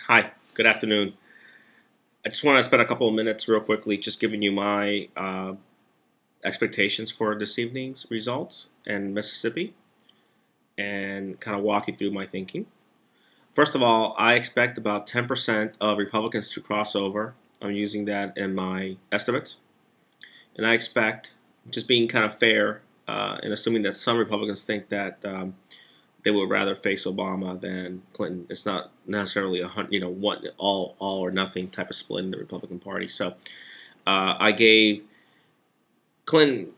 Hi, good afternoon. I just want to spend a couple of minutes real quickly just giving you my expectations for this evening's results in Mississippi and kind of walk you through my thinking. First of all, I expect about 10% of Republicans to cross over. I'm using that in my estimates. And I expect, just being kind of fair and assuming that some Republicans think that they would rather face Obama than Clinton. It's not necessarily one all or nothing type of split in the Republican Party. So I gave Clinton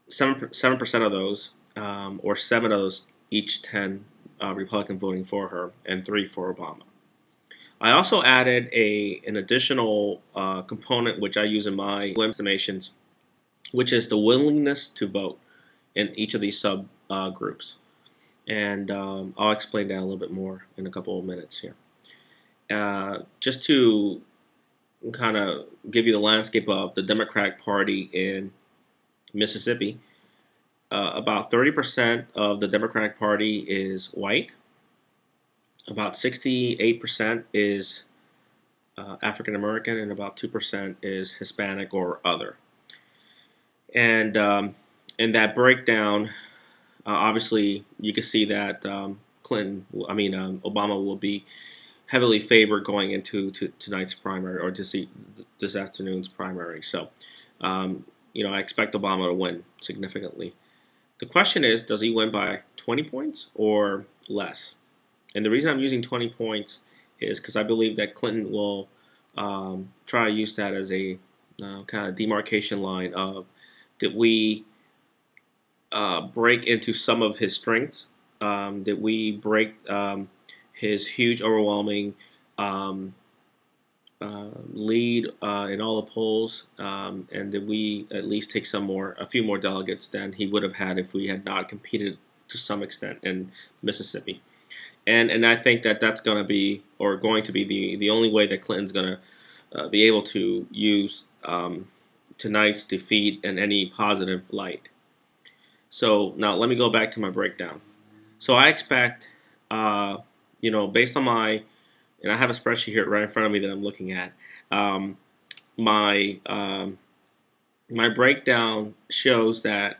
7% of those, or 7 of those, each 10 Republican voting for her, and 3 for Obama. I also added an additional component which I use in my estimations, which is the willingness to vote in each of these sub groups. And I'll explain that a little bit more in a couple of minutes here. Just to kind of give you the landscape of the Democratic Party in Mississippi, about 30% of the Democratic Party is white. About 68% is African American, and about 2% is Hispanic or other. And in that breakdown, obviously, you can see that Obama will be heavily favored going into tonight's primary, or this afternoon's primary. So, I expect Obama to win significantly. The question is, does he win by 20 points or less? And the reason I'm using 20 points is because I believe that Clinton will try to use that as a kind of demarcation line of, did we break into some of his strengths? Did we break his huge, overwhelming lead in all the polls? And did we at least take a few more delegates than he would have had if we had not competed to some extent in Mississippi? And I think that that's going to be the only way that Clinton's going to be able to use tonight's defeat in any positive light. So now let me go back to my breakdown. So I expect, based on and I have a spreadsheet here right in front of me that I'm looking at. My breakdown shows that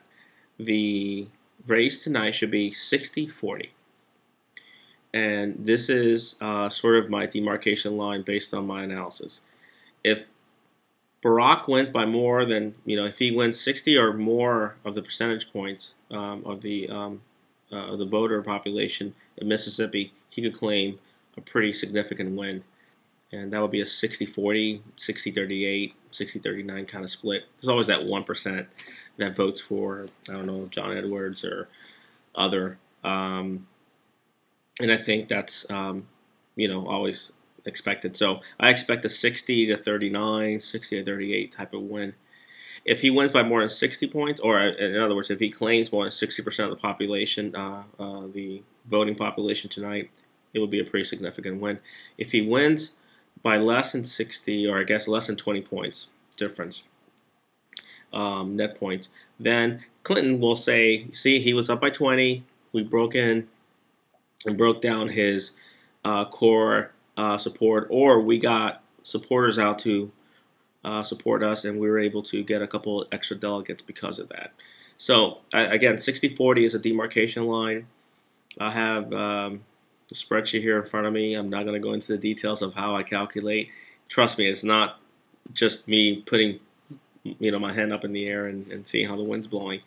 the race tonight should be 60-40. And this is sort of my demarcation line based on my analysis. If Barack wins by more than, if he wins 60 or more of the percentage points of the voter population in Mississippi, he could claim a pretty significant win. And that would be a 60-40, 60-38, 60-39 kind of split. There's always that 1% that votes for, I don't know, John Edwards or other. And I think that's, always expected. So I expect a 60-39, 60-38 type of win. If he wins by more than 60 points, or in other words, if he claims more than 60% of the population, the voting population tonight, it would be a pretty significant win. If he wins by less than 60, or I guess less than 20 points difference, net points, then Clinton will say, see, he was up by 20, we broke in and broke down his core support, or we got supporters out to support us, and we were able to get a couple extra delegates because of that. So again, 60-40 is a demarcation line. I have the spreadsheet here in front of me. I'm not going to go into the details of how I calculate. Trust me, it's not just me putting my hand up in the air and seeing how the wind's blowing.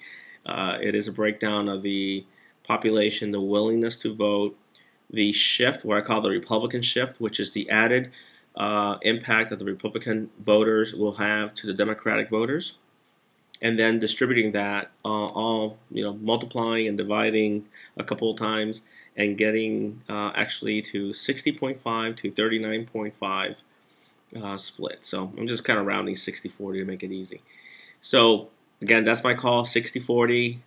It is a breakdown of the population, the willingness to vote, the shift, what I call the Republican shift, which is the added impact that the Republican voters will have to the Democratic voters, and then distributing that all, multiplying and dividing a couple of times and getting actually to 60.5 to 39.5 split. So I'm just kind of rounding 60-40 to make it easy. So again, that's my call, 60-40.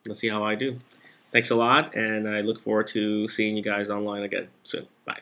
Let's see how I do. Thanks a lot, and I look forward to seeing you guys online again soon. Bye.